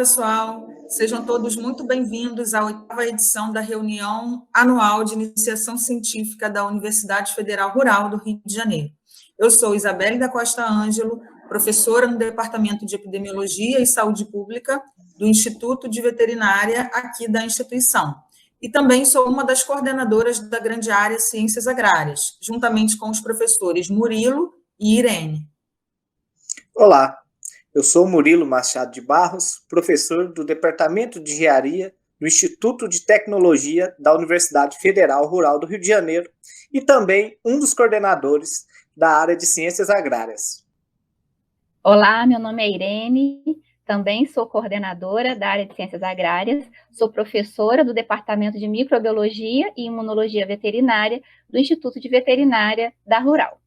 pessoal. Sejam todos muito bem-vindos à 8ª edição da reunião anual de iniciação científica da Universidade Federal Rural do Rio de Janeiro. Eu sou Isabelle da Costa Ângelo, professora no Departamento de Epidemiologia e Saúde Pública do Instituto de Veterinária aqui da instituição. E também sou uma das coordenadoras da grande área Ciências Agrárias, juntamente com os professores Murilo e Irene. Olá, eu sou Murilo Machado de Barros, professor do Departamento de Engenharia do Instituto de Tecnologia da Universidade Federal Rural do Rio de Janeiro e também um dos coordenadores da área de Ciências Agrárias. Olá, meu nome é Irene, também sou coordenadora da área de Ciências Agrárias, sou professora do Departamento de Microbiologia e Imunologia Veterinária do Instituto de Veterinária da Rural.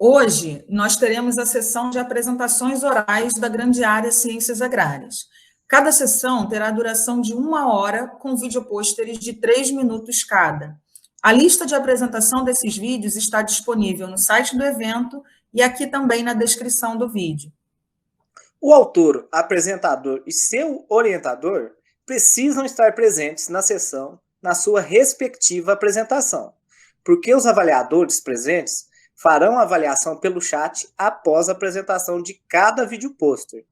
Hoje, nós teremos a sessão de apresentações orais da grande área Ciências Agrárias. Cada sessão terá duração de 1 hora, com videopôsteres de 3 minutos cada. A lista de apresentação desses vídeos está disponível no site do evento e aqui também na descrição do vídeo. O autor, apresentador e seu orientador precisam estar presentes na sessão, na sua respectiva apresentação, porque os avaliadores presentes farão a avaliação pelo chat após a apresentação de cada vídeo pôster.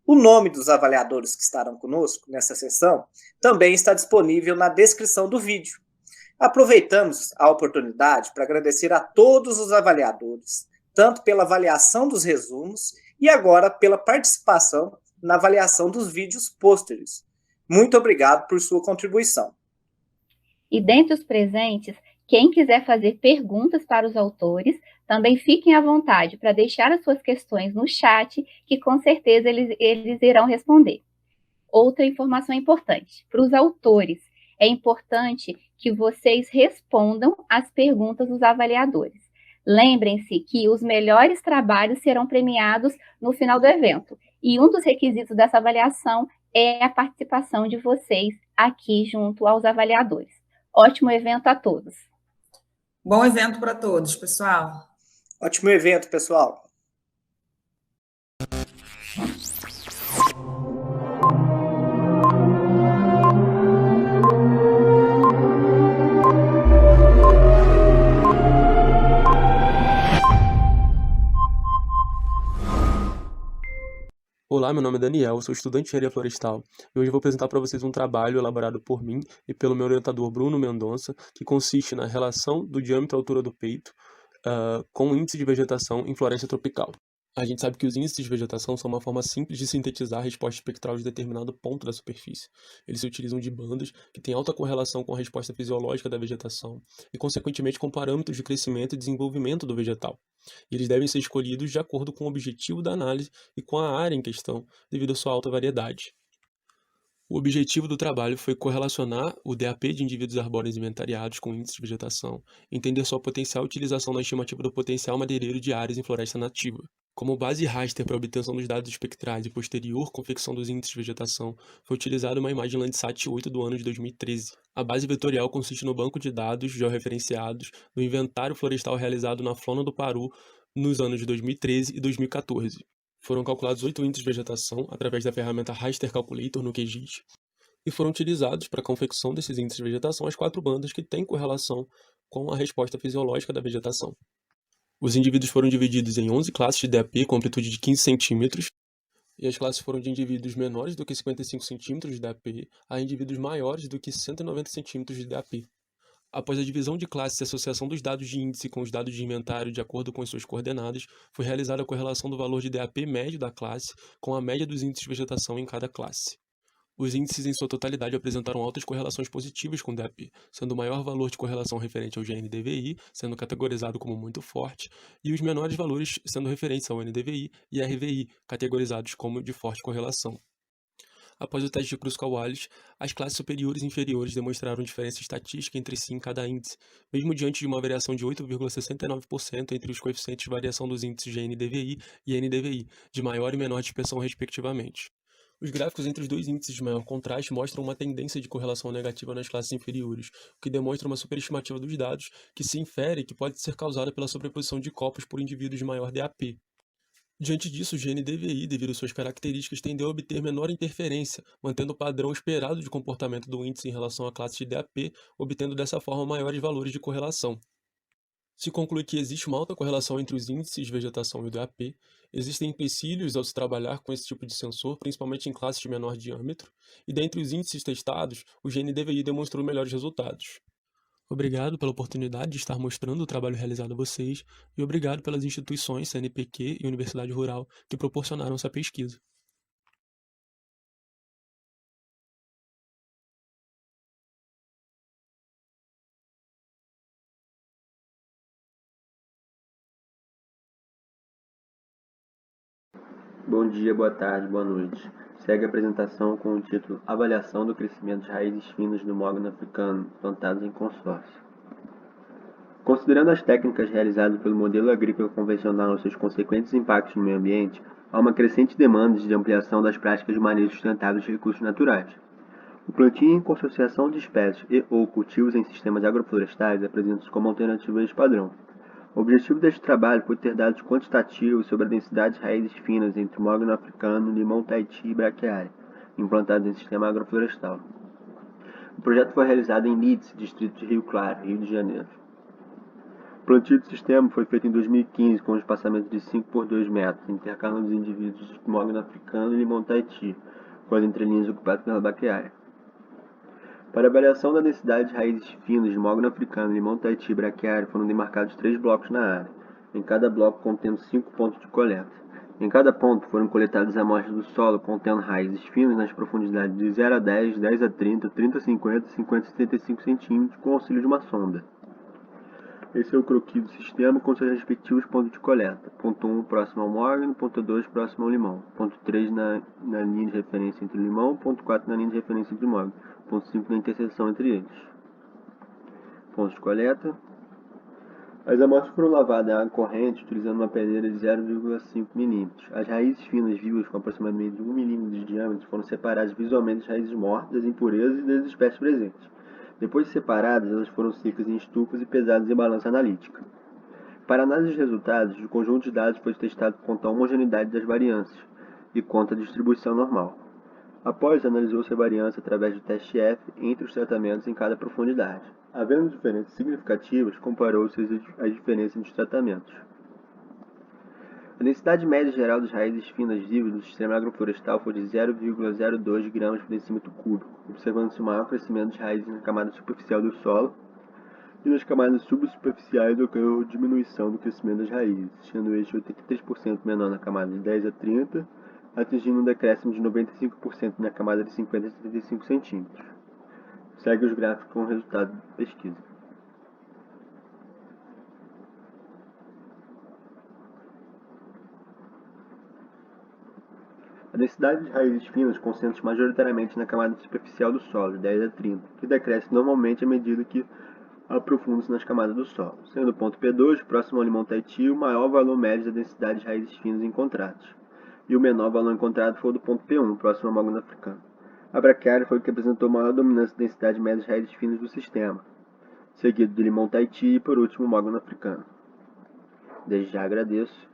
O nome dos avaliadores que estarão conosco nessa sessão também está disponível na descrição do vídeo. Aproveitamos a oportunidade para agradecer a todos os avaliadores, tanto pela avaliação dos resumos e agora pela participação na avaliação dos vídeos pôsteres. Muito obrigado por sua contribuição. E dentre os presentes, quem quiser fazer perguntas para os autores, também fiquem à vontade para deixar as suas questões no chat, que com certeza eles irão responder. Outra informação importante, para os autores, é importante que vocês respondam as perguntas dos avaliadores. Lembrem-se que os melhores trabalhos serão premiados no final do evento, e um dos requisitos dessa avaliação é a participação de vocês aqui junto aos avaliadores. Ótimo evento a todos! Bom evento para todos, pessoal. Ótimo evento, pessoal. Olá, meu nome é Daniel, sou estudante de Engenharia Florestal e hoje eu vou apresentar para vocês um trabalho elaborado por mim e pelo meu orientador Bruno Mendonça, que consiste na relação do diâmetro à altura do peito com o índice de vegetação em floresta tropical. A gente sabe que os índices de vegetação são uma forma simples de sintetizar a resposta espectral de determinado ponto da superfície. Eles se utilizam de bandas que têm alta correlação com a resposta fisiológica da vegetação e, consequentemente, com parâmetros de crescimento e desenvolvimento do vegetal. E eles devem ser escolhidos de acordo com o objetivo da análise e com a área em questão, devido à sua alta variedade. O objetivo do trabalho foi correlacionar o DAP de indivíduos arbóreos inventariados com índice de vegetação, entender sua potencial utilização na estimativa do potencial madeireiro de áreas em floresta nativa. Como base raster para a obtenção dos dados espectrais e posterior confecção dos índices de vegetação, foi utilizada uma imagem Landsat 8 do ano de 2013. A base vetorial consiste no banco de dados georreferenciados do inventário florestal realizado na Flora do Paru nos anos de 2013 e 2014. Foram calculados 8 índices de vegetação através da ferramenta Raster Calculator no QGIS e foram utilizados para a confecção desses índices de vegetação as 4 bandas que têm correlação com a resposta fisiológica da vegetação. Os indivíduos foram divididos em 11 classes de DAP com amplitude de 15 centímetros e as classes foram de indivíduos menores do que 55 centímetros de DAP a indivíduos maiores do que 190 centímetros de DAP. Após a divisão de classes e associação dos dados de índice com os dados de inventário de acordo com as suas coordenadas, foi realizada a correlação do valor de DAP médio da classe com a média dos índices de vegetação em cada classe. Os índices em sua totalidade apresentaram altas correlações positivas com o DAP, sendo o maior valor de correlação referente ao GNDVI, sendo categorizado como muito forte, e os menores valores sendo referentes ao NDVI e RVI, categorizados como de forte correlação. Após o teste de Kruskal-Wallis, as classes superiores e inferiores demonstraram diferença estatística entre si em cada índice, mesmo diante de uma variação de 8,69% entre os coeficientes de variação dos índices GNDVI e NDVI, de maior e menor dispersão respectivamente. Os gráficos entre os dois índices de maior contraste mostram uma tendência de correlação negativa nas classes inferiores, o que demonstra uma superestimativa dos dados, que se infere que pode ser causada pela sobreposição de copos por indivíduos de maior DAP. Diante disso, o GNDVI, devido às suas características, tendeu a obter menor interferência, mantendo o padrão esperado de comportamento do índice em relação à classe de DAP, obtendo dessa forma maiores valores de correlação. Se conclui que existe uma alta correlação entre os índices de vegetação e o DAP, existem empecilhos ao se trabalhar com esse tipo de sensor, principalmente em classes de menor diâmetro, e dentre os índices testados, o GNDVI demonstrou melhores resultados. Obrigado pela oportunidade de estar mostrando o trabalho realizado a vocês e obrigado pelas instituições CNPq e Universidade Rural que proporcionaram essa pesquisa. Bom dia, boa tarde, boa noite. Segue a apresentação com o título Avaliação do crescimento de raízes finas do mogno africano plantados em consórcio. Considerando as técnicas realizadas pelo modelo agrícola convencional e seus consequentes impactos no meio ambiente, há uma crescente demanda de ampliação das práticas de manejo sustentável de recursos naturais. O plantio em consociação de espécies e/ou cultivos em sistemas agroflorestais apresentam-se como alternativas de padrão. O objetivo deste trabalho foi ter dados quantitativos sobre a densidade de raízes finas entre o mogno africano, limão Tahiti e braquiária, implantados em sistema agroflorestal. O projeto foi realizado em Leeds, distrito de Rio Claro, Rio de Janeiro. O plantio do sistema foi feito em 2015 com um espaçamento de 5 por 2 metros, intercalando os indivíduos de mogno africano e limão Tahiti, com as entrelinhas ocupadas pela braquiária. Para a avaliação da densidade de raízes finas de mogno africano, limão Tahiti e braquiária, foram demarcados 3 blocos na área, em cada bloco contendo 5 pontos de coleta. Em cada ponto foram coletadas amostras do solo contendo raízes finas nas profundidades de 0 a 10, 10 a 30, 30 a 50 e 50 a 75 centímetros com o auxílio de uma sonda. Esse é o croquis do sistema com seus respectivos pontos de coleta. Ponto 1 próximo ao mogno, ponto 2 próximo ao limão, ponto 3 na linha de referência entre o limão, ponto 4 na linha de referência entre o mogno, ponto 5 na interseção entre eles. Pontos de coleta. As amostras foram lavadas em água corrente utilizando uma peneira de 0,5 mm. As raízes finas vivas com aproximadamente 1 mm de diâmetro foram separadas visualmente das raízes mortas, das impurezas e das espécies presentes. Depois de separadas, elas foram secas em estufas e pesadas em balança analítica. Para análise de resultados, o conjunto de dados foi testado quanto à homogeneidade das variâncias e quanto à distribuição normal. Após, analisou-se a variância através do teste F entre os tratamentos em cada profundidade. Havendo diferenças significativas, comparou-se as diferenças entre os tratamentos. A densidade média geral das raízes finas vivas do sistema agroflorestal foi de 0,02 gramas por decímetro cúbico, observando-se um maior crescimento de raízes na camada superficial do solo e nas camadas subsuperficiais ocorreu diminuição do crescimento das raízes, sendo este 83% menor na camada de 10 a 30, atingindo um decréscimo de 95% na camada de 50 a 75 centímetros. Segue os gráficos com o resultado da pesquisa. A densidade de raízes finas concentra-se majoritariamente na camada superficial do solo, 10 a 30, que decresce normalmente à medida que aprofunda-se nas camadas do solo, sendo o ponto P2, próximo ao limão Tahiti, o maior valor médio da densidade de raízes finas encontradas, e o menor valor encontrado foi o do ponto P1, próximo ao mogno africano. A braquiária foi o que apresentou maior dominância da densidade média de raízes finas do sistema, seguido do limão Tahiti e, por último, o mogno africano. Desde já agradeço.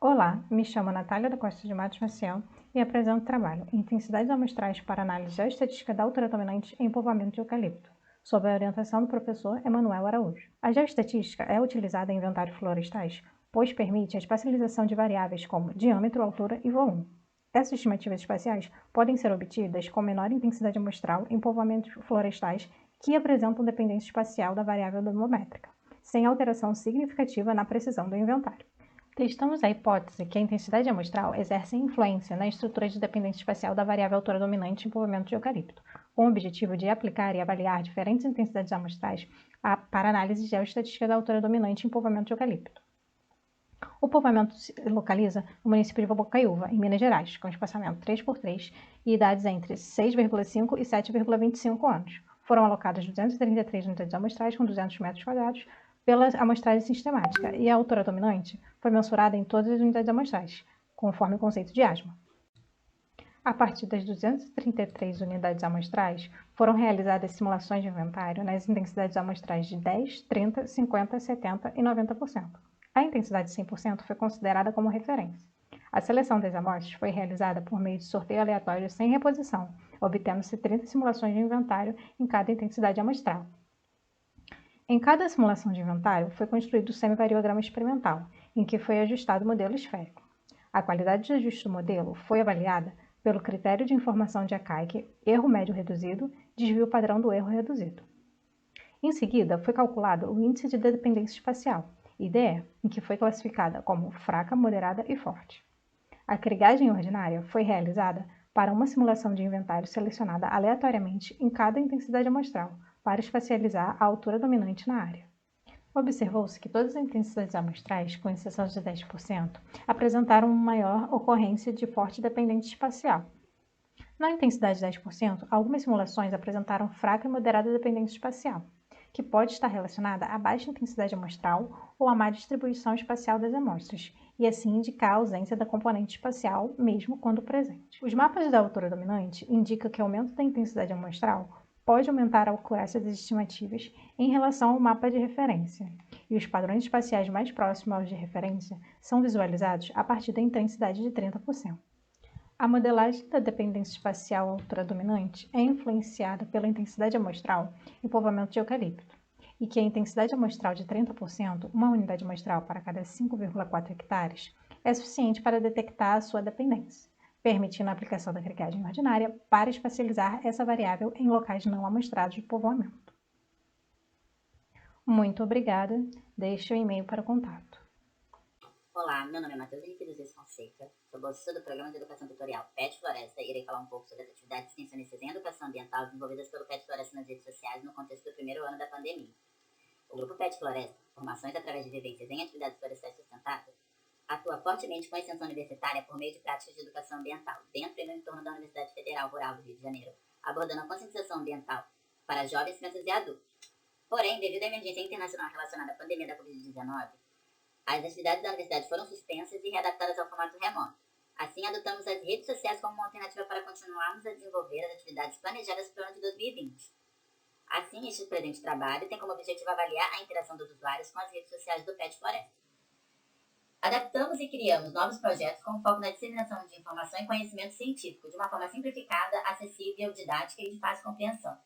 Olá, me chamo Natália da Costa de Matos Maciel e apresento o trabalho Intensidades amostrais para análise geoestatística da altura dominante em povoamento de eucalipto, sob a orientação do professor Emanuel Araújo. A geoestatística é utilizada em inventários florestais, pois permite a espacialização de variáveis como diâmetro, altura e volume. Essas estimativas espaciais podem ser obtidas com menor intensidade amostral em povoamentos florestais que apresentam dependência espacial da variável dumométrica, sem alteração significativa na precisão do inventário. Testamos a hipótese que a intensidade amostral exerce influência na estrutura de dependência espacial da variável altura dominante em povoamento de eucalipto, com o objetivo de aplicar e avaliar diferentes intensidades amostrais para análise geoestatística da altura dominante em povoamento de eucalipto. O povoamento se localiza no município de Bocaiúva, em Minas Gerais, com espaçamento 3x3 e idades entre 6,5 e 7,25 anos. Foram alocadas 233 unidades amostrais com 200 metros quadrados pela amostragem sistemática, e a altura dominante foi mensurada em todas as unidades amostrais, conforme o conceito de ASMA. A partir das 233 unidades amostrais, foram realizadas simulações de inventário nas intensidades amostrais de 10, 30, 50, 70 e 90%. A intensidade 100% foi considerada como referência. A seleção das amostras foi realizada por meio de sorteio aleatório sem reposição, obtendo-se 30 simulações de inventário em cada intensidade amostral. Em cada simulação de inventário, foi construído o semivariograma experimental, em que foi ajustado o modelo esférico. A qualidade de ajuste do modelo foi avaliada pelo critério de informação de Akaike, erro médio reduzido, desvio padrão do erro reduzido. Em seguida, foi calculado o índice de dependência espacial, IDE, em que foi classificada como fraca, moderada e forte. A crigagem ordinária foi realizada para uma simulação de inventário selecionada aleatoriamente em cada intensidade amostral, para espacializar a altura dominante na área. Observou-se que todas as intensidades amostrais, com exceção de 10%, apresentaram uma maior ocorrência de forte dependência espacial. Na intensidade 10%, algumas simulações apresentaram fraca e moderada dependência espacial, que pode estar relacionada à baixa intensidade amostral ou à má distribuição espacial das amostras, e assim indicar a ausência da componente espacial, mesmo quando presente. Os mapas da altura dominante indicam que o aumento da intensidade amostral pode aumentar a acurácia das estimativas em relação ao mapa de referência, e os padrões espaciais mais próximos aos de referência são visualizados a partir da intensidade de 30%. A modelagem da dependência espacial à altura dominante é influenciada pela intensidade amostral e povoamento de eucalipto, e que a intensidade amostral de 30%, uma unidade amostral para cada 5,4 hectares, é suficiente para detectar a sua dependência, permitindo a aplicação da crigagem ordinária para espacializar essa variável em locais não amostrados de povoamento. Muito obrigada. Deixe o e-mail para o contato. Olá, meu nome é Matheus Henrique dos Reis Fonseca, sou bolsista do Programa de Educação Tutorial PET Floresta e irei falar um pouco sobre as atividades extensionistas em educação ambiental desenvolvidas pelo PET Floresta nas redes sociais no contexto do primeiro ano da pandemia. O Grupo PET Floresta, Formações através de Vivências em Atividades Florestais Sustentáveis, atua fortemente com a extensão universitária por meio de práticas de educação ambiental dentro e no entorno da Universidade Federal Rural do Rio de Janeiro, abordando a conscientização ambiental para jovens, crianças e adultos. Porém, devido à emergência internacional relacionada à pandemia da Covid-19, as atividades da universidade foram suspensas e readaptadas ao formato remoto. Assim, adotamos as redes sociais como uma alternativa para continuarmos a desenvolver as atividades planejadas para o ano de 2020. Assim, este presente trabalho tem como objetivo avaliar a interação dos usuários com as redes sociais do PET Floresta. Adaptamos e criamos novos projetos com foco na disseminação de informação e conhecimento científico de uma forma simplificada, acessível, didática e de fácil compreensão.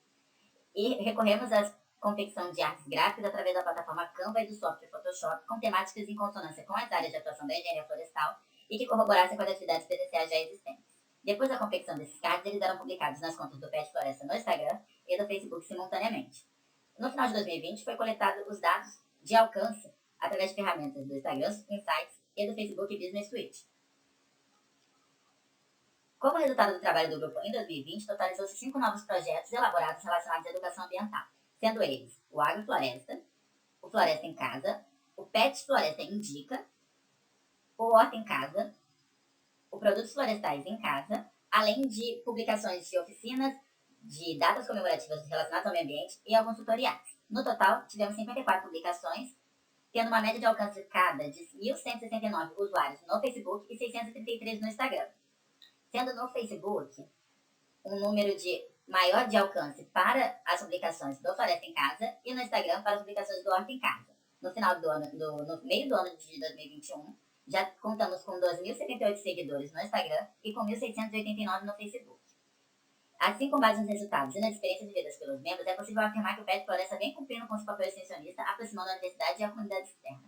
E recorremos às confecção de artes gráficas através da plataforma Canva e do software Photoshop, com temáticas em consonância com as áreas de atuação da engenharia florestal e que corroborassem com as atividades presenciais já existentes. Depois da confecção desses cards, eles eram publicados nas contas do PET Floresta no Instagram e do Facebook simultaneamente. No final de 2020, foi coletado os dados de alcance através de ferramentas do Instagram Insights e do Facebook Business Suite. Como resultado do trabalho do grupo em 2020, totalizou-se 5 novos projetos elaborados relacionados à educação ambiental, sendo eles o Agrofloresta, o Floresta em Casa, o PET Floresta Indica, o Horta em Casa, o Produtos Florestais em Casa, além de publicações de oficinas, de datas comemorativas relacionadas ao meio ambiente e alguns tutoriais. No total, tivemos 54 publicações, tendo uma média de alcance cada de 1.169 usuários no Facebook e 633 no Instagram. Sendo no Facebook um número maior de alcance para as publicações do Floresta em Casa e no Instagram para as publicações do Horta em Casa. No final do ano, no meio do ano de 2021, já contamos com 2.078 seguidores no Instagram e com 1.689 no Facebook. Assim, com base nos resultados e nas experiências vividas pelos membros, é possível afirmar que o PET Floresta vem cumprindo com seu papel extensionista, aproximando a universidade e a comunidade externa.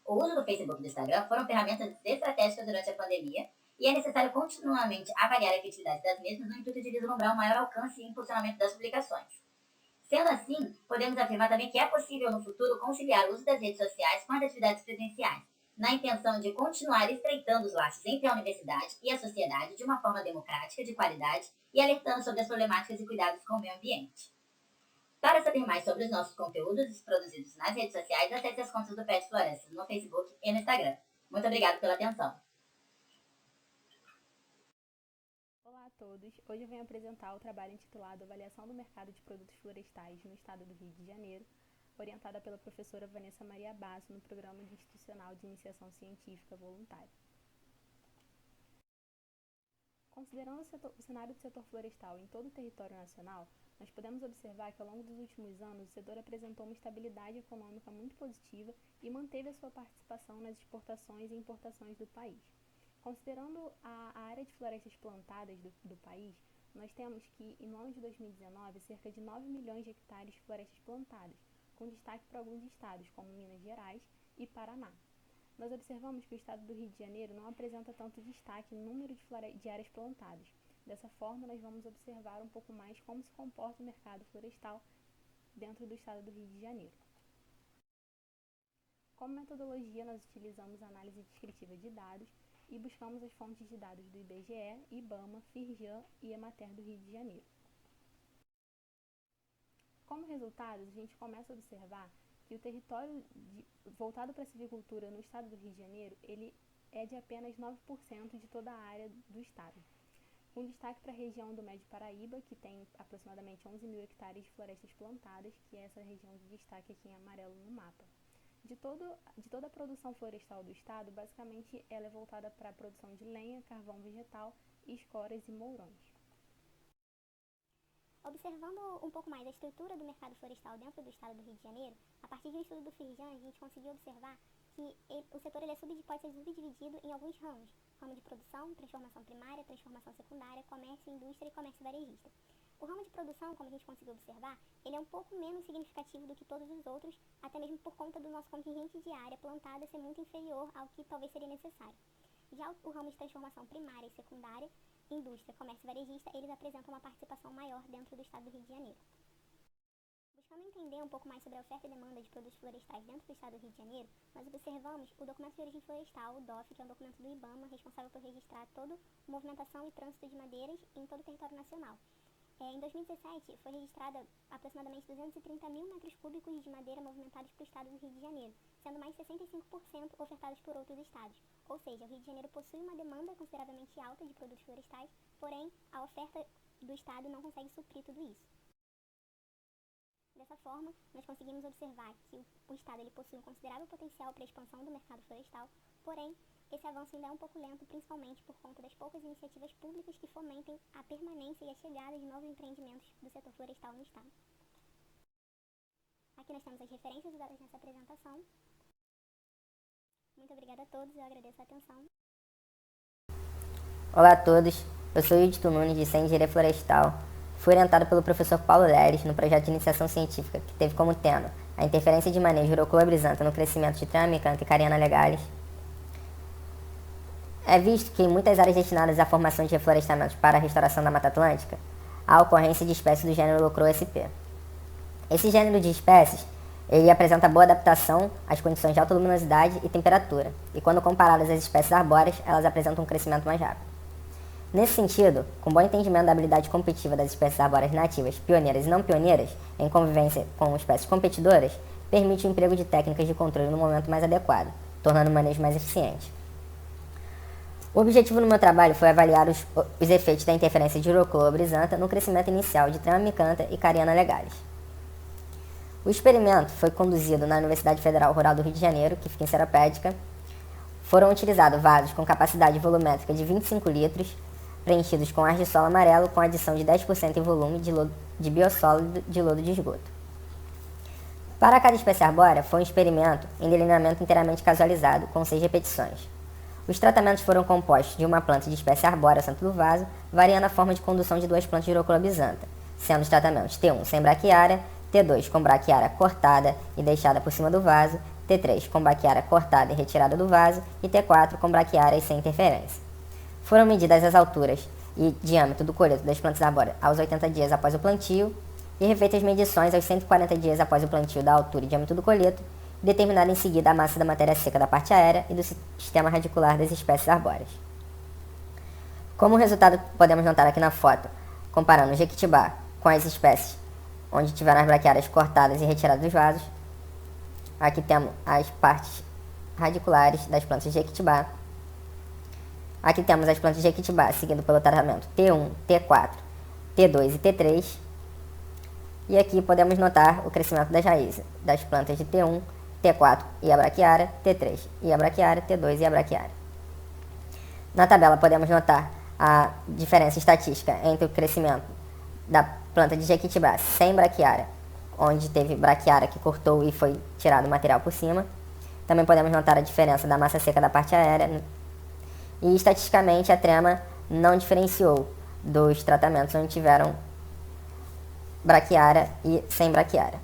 O uso do Facebook e do Instagram foram ferramentas estratégicas durante a pandemia e é necessário continuamente avaliar a efetividade das mesmas no intuito de vislumbrar um maior alcance e impulsionamento das publicações. Sendo assim, podemos afirmar também que é possível no futuro conciliar o uso das redes sociais com as atividades presenciais, na intenção de continuar estreitando os laços entre a universidade e a sociedade de uma forma democrática, de qualidade e alertando sobre as problemáticas e cuidados com o meio ambiente. Para saber mais sobre os nossos conteúdos produzidos nas redes sociais, acesse as contas do PET Floresta no Facebook e no Instagram. Muito obrigada pela atenção. Olá a todos, hoje eu venho apresentar o trabalho intitulado Avaliação do Mercado de Produtos Florestais no Estado do Rio de Janeiro, orientada pela professora Vanessa Maria Basso no Programa Institucional de Iniciação Científica Voluntária. Considerando o cenário do setor florestal em todo o território nacional, nós podemos observar que ao longo dos últimos anos o setor apresentou uma estabilidade econômica muito positiva e manteve a sua participação nas exportações e importações do país. Considerando a área de florestas plantadas do país, nós temos que, no ano de 2019, cerca de 9 milhões de hectares de florestas plantadas, com destaque para alguns estados, como Minas Gerais e Paraná. Nós observamos que o estado do Rio de Janeiro não apresenta tanto destaque no número de áreas plantadas. Dessa forma, nós vamos observar um pouco mais como se comporta o mercado florestal dentro do estado do Rio de Janeiro. Como metodologia, nós utilizamos análise descritiva de dados e buscamos as fontes de dados do IBGE, IBAMA, Firjan e Emater do Rio de Janeiro. Como resultado, a gente começa a observar que o território voltado para a silvicultura no estado do Rio de Janeiro, ele é de apenas 9% de toda a área do estado, com destaque para a região do Médio Paraíba, que tem aproximadamente 11 mil hectares de florestas plantadas, que é essa região de destaque aqui em amarelo no mapa. De toda a produção florestal do estado, basicamente ela é voltada para a produção de lenha, carvão vegetal, escoras e mourões. Observando um pouco mais a estrutura do mercado florestal dentro do estado do Rio de Janeiro, a partir de um estudo do Firjan, a gente conseguiu observar que o setor pode ser subdividido em alguns ramos. Ramo de produção, transformação primária, transformação secundária, comércio, indústria e comércio varejista. O ramo de produção, como a gente conseguiu observar, ele é um pouco menos significativo do que todos os outros, até mesmo por conta do nosso contingente de área plantada ser muito inferior ao que talvez seria necessário. Já o ramo de transformação primária e secundária, indústria, comércio varejista, eles apresentam uma participação maior dentro do estado do Rio de Janeiro. Buscando entender um pouco mais sobre a oferta e demanda de produtos florestais dentro do estado do Rio de Janeiro, nós observamos o documento de origem florestal, o DOF, que é um documento do IBAMA, responsável por registrar toda a movimentação e trânsito de madeiras em todo o território nacional. Em 2017, foi registrada aproximadamente 230 mil metros cúbicos de madeira movimentados para o estado do Rio de Janeiro, sendo mais 65% ofertados por outros estados. Ou seja, o Rio de Janeiro possui uma demanda consideravelmente alta de produtos florestais, porém, a oferta do estado não consegue suprir tudo isso. Dessa forma, nós conseguimos observar que o estado possui um considerável potencial para a expansão do mercado florestal, porém, esse avanço ainda é um pouco lento, principalmente por conta das poucas iniciativas públicas que fomentem a permanência e a chegada de novos empreendimentos do setor florestal no estado. Aqui nós temos as referências usadas nessa apresentação. Muito obrigada a todos, eu agradeço a atenção. Olá a todos, eu sou Yudito Nunes, de Engenharia Florestal. Fui orientado pelo professor Paulo Leles no projeto de iniciação científica, que teve como tema a interferência de manejo urocolabrizanta no crescimento de Trama micantha e Cariana legalis. É visto que em muitas áreas destinadas à formação de reflorestamentos para a restauração da Mata Atlântica, há a ocorrência de espécies do gênero Locro-SP. Esse gênero de espécies ele apresenta boa adaptação às condições de alta luminosidade e temperatura, e quando comparadas às espécies arbóreas, elas apresentam um crescimento mais rápido. Nesse sentido, com bom entendimento da habilidade competitiva das espécies arbóreas nativas, pioneiras e não pioneiras, em convivência com espécies competidoras, permite o emprego de técnicas de controle no momento mais adequado, tornando o manejo mais eficiente. O objetivo no meu trabalho foi avaliar os efeitos da interferência de urocolabrizanta no crescimento inicial de Trama micantha e Cariana legalis. O experimento foi conduzido na Universidade Federal Rural do Rio de Janeiro, que fica em Seropédica. Foram utilizados vasos com capacidade volumétrica de 25 litros, preenchidos com ar de solo amarelo com adição de 10% em volume de biossólido de lodo de esgoto. Para cada espécie arbórea, foi um experimento em delineamento inteiramente casualizado, com 6 repetições. Os tratamentos foram compostos de uma planta de espécie arbórea ao centro do vaso, variando a forma de condução de 2 plantas de urocolabrizanta, sendo os tratamentos T1 sem braquiária, T2 com braquiária cortada e deixada por cima do vaso, T3 com braquiária cortada e retirada do vaso e T4 com braquiária e sem interferência. Foram medidas as alturas e diâmetro do coleto das plantas arbóreas aos 80 dias após o plantio e refeitas medições aos 140 dias após o plantio da altura e diâmetro do coleto, e determinada em seguida a massa da matéria seca da parte aérea e do sistema radicular das espécies arbóreas. Como resultado, podemos notar aqui na foto, comparando o jequitibá com as espécies onde tiveram as braquiárias cortadas e retiradas dos vasos. Aqui temos as partes radiculares das plantas de jequitibá. Aqui temos as plantas de jequitibá, seguindo pelo tratamento T1, T4, T2 e T3. E aqui podemos notar o crescimento das raízes das plantas de T1, T4 e a braquiária, T3 e a braquiária, T2 e a braquiária. Na tabela podemos notar a diferença estatística entre o crescimento da planta de jequitibá sem braquiária, onde teve braquiária que cortou e foi tirado o material por cima. Também podemos notar a diferença da massa seca da parte aérea. E estatisticamente a trema não diferenciou dos tratamentos onde tiveram braquiária e sem braquiária.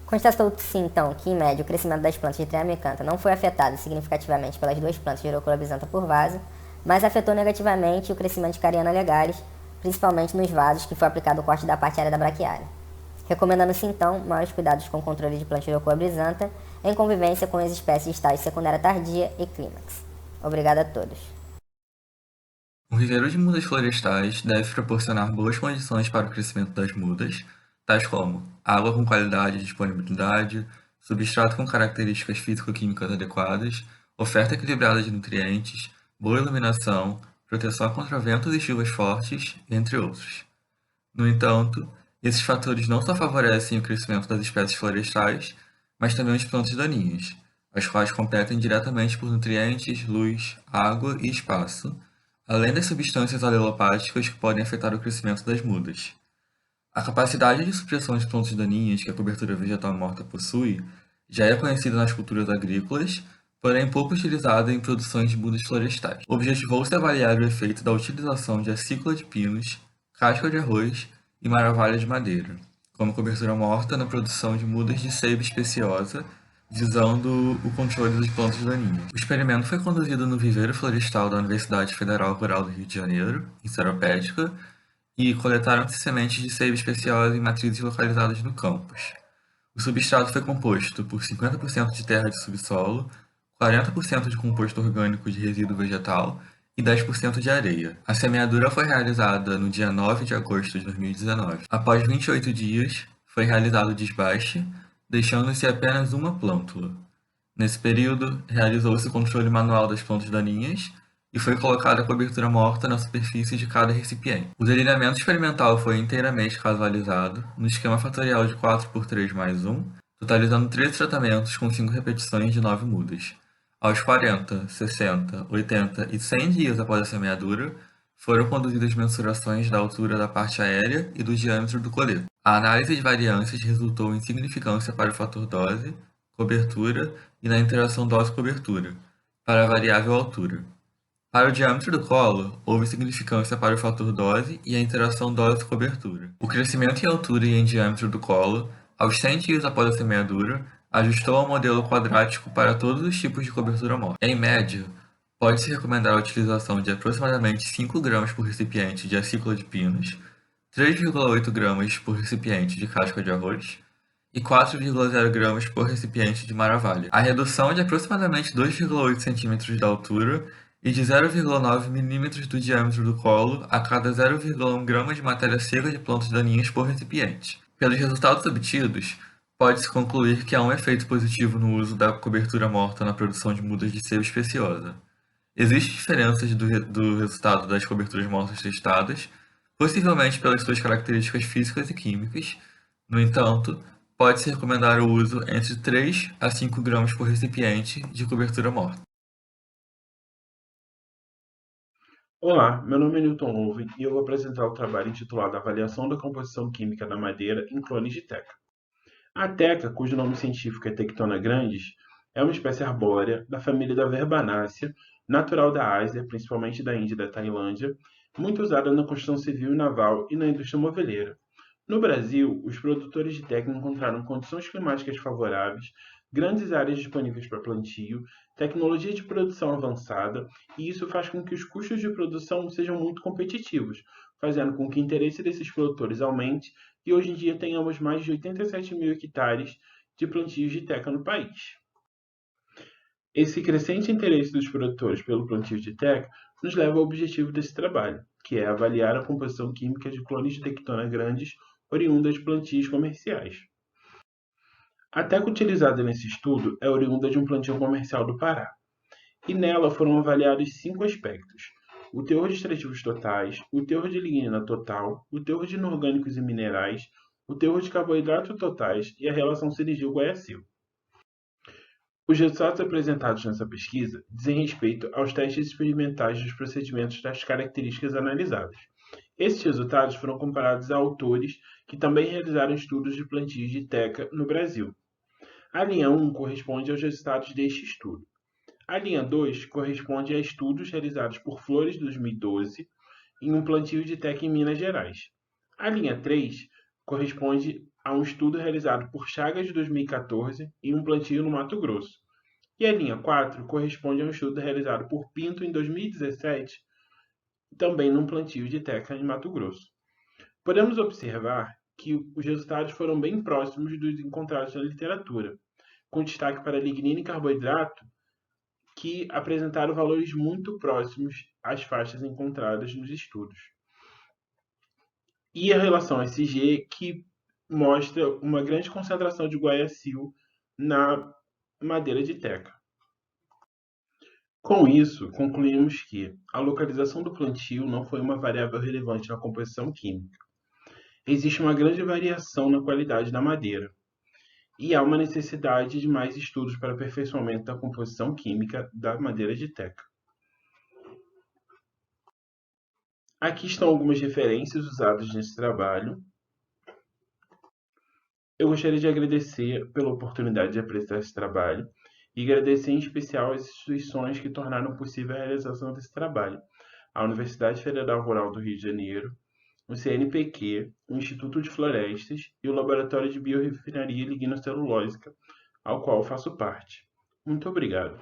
Constatou-se então que, em média, o crescimento das plantas de trema e canta não foi afetado significativamente pelas duas plantas de Urocolobrizanta por vaso, mas afetou negativamente o crescimento de Cariana legalis, principalmente nos vasos que foi aplicado o corte da parte aérea da braquiária. Recomendando-se então maiores cuidados com o controle de planta de Urocolobrizanta em convivência com as espécies de estágio secundária tardia e clímax. Obrigado a todos. Um viveiro de mudas florestais deve proporcionar boas condições para o crescimento das mudas, tais como água com qualidade e disponibilidade, substrato com características físico-químicas adequadas, oferta equilibrada de nutrientes, boa iluminação, proteção contra ventos e chuvas fortes, entre outros. No entanto, esses fatores não só favorecem o crescimento das espécies florestais, mas também as plantas daninhas, as quais competem diretamente por nutrientes, luz, água e espaço, além das substâncias alelopáticas que podem afetar o crescimento das mudas. A capacidade de supressão de plantas daninhas que a cobertura vegetal morta possui já é conhecida nas culturas agrícolas, porém pouco utilizada em produções de mudas florestais. Objetivou-se avaliar o efeito da utilização de acícula de pinos, casca de arroz e maravalha de madeira, como cobertura morta na produção de mudas de seiva especiosa, visando o controle das plantas daninhas. O experimento foi conduzido no viveiro florestal da Universidade Federal Rural do Rio de Janeiro, em Seropédica, e coletaram-se sementes de seiva especiosa em matrizes localizadas no campus. O substrato foi composto por 50% de terra de subsolo, 40% de composto orgânico de resíduo vegetal e 10% de areia. A semeadura foi realizada no dia 9 de agosto de 2019. Após 28 dias, foi realizado o desbaste, deixando-se apenas uma plântula. Nesse período, realizou-se o controle manual das plantas daninhas e foi colocada a cobertura morta na superfície de cada recipiente. O delineamento experimental foi inteiramente casualizado, no esquema fatorial de 4x3+1, totalizando 13 tratamentos com 5 repetições de 9 mudas. Aos 40, 60, 80 e 100 dias após a semeadura, foram conduzidas mensurações da altura da parte aérea e do diâmetro do coleto. A análise de variâncias resultou em significância para o fator dose, cobertura e na interação dose-cobertura, para a variável altura. Para o diâmetro do colo, houve significância para o fator dose e a interação dose-cobertura. O crescimento em altura e em diâmetro do colo, aos 100 dias após a semeadura, ajustou ao modelo quadrático para todos os tipos de cobertura morta. Em média, pode-se recomendar a utilização de aproximadamente 5 gramas por recipiente de acícula de pinos, 3,8 gramas por recipiente de casca de arroz e 4,0 gramas por recipiente de maravalha. A redução de aproximadamente 2,8 cm da altura e de 0,9 mm do diâmetro do colo a cada 0,1 grama de matéria seca de plantas daninhas por recipiente. Pelos resultados obtidos, pode-se concluir que há um efeito positivo no uso da cobertura morta na produção de mudas de seiva especiosa. Existem diferenças do resultado das coberturas mortas testadas, possivelmente pelas suas características físicas e químicas. No entanto, pode-se recomendar o uso entre 3 a 5 gramas por recipiente de cobertura morta. Olá, meu nome é Newton Owen e eu vou apresentar o trabalho intitulado Avaliação da Composição Química da Madeira em clones de teca. A teca, cujo nome científico é Tectona grandis, é uma espécie arbórea da família da Verbanácea, natural da Ásia, principalmente da Índia e da Tailândia, muito usada na construção civil e naval e na indústria moveleira. No Brasil, os produtores de teca encontraram condições climáticas favoráveis, grandes áreas disponíveis para plantio, tecnologia de produção avançada, e isso faz com que os custos de produção sejam muito competitivos, fazendo com que o interesse desses produtores aumente e hoje em dia tenhamos mais de 87 mil hectares de plantios de teca no país. Esse crescente interesse dos produtores pelo plantio de teca nos leva ao objetivo desse trabalho, que é avaliar a composição química de clones de Tectona grandis oriundas de plantios comerciais. A teca utilizada nesse estudo é oriunda de um plantio comercial do Pará, e nela foram avaliados 5 aspectos: o teor de extrativos totais, o teor de lignina total, o teor de inorgânicos e minerais, o teor de carboidratos totais e a relação Siligil-Guaiacil. Os resultados apresentados nessa pesquisa dizem respeito aos testes experimentais dos procedimentos das características analisadas, Esses resultados foram comparados a autores que também realizaram estudos de plantios de teca no Brasil. A linha 1 corresponde aos resultados deste estudo. A linha 2 corresponde a estudos realizados por Flores 2012 em um plantio de teca em Minas Gerais. A linha 3 corresponde a um estudo realizado por Chagas de 2014 em um plantio no Mato Grosso. E a linha 4 corresponde a um estudo realizado por Pinto em 2017, também num plantio de teca em Mato Grosso. Podemos observar que os resultados foram bem próximos dos encontrados na literatura, com destaque para lignina e carboidrato, que apresentaram valores muito próximos às faixas encontradas nos estudos. E a relação SG, que mostra uma grande concentração de guaiacil na madeira de teca. Com isso, concluímos que a localização do plantio não foi uma variável relevante na composição química. Existe uma grande variação na qualidade da madeira, e há uma necessidade de mais estudos para aperfeiçoamento da composição química da madeira de teca. Aqui estão algumas referências usadas nesse trabalho. Eu gostaria de agradecer pela oportunidade de apresentar esse trabalho e agradecer em especial as instituições que tornaram possível a realização desse trabalho: a Universidade Federal Rural do Rio de Janeiro, o CNPq, o Instituto de Florestas e o Laboratório de Biorefinaria Lignocelulósica, ao qual faço parte. Muito obrigado.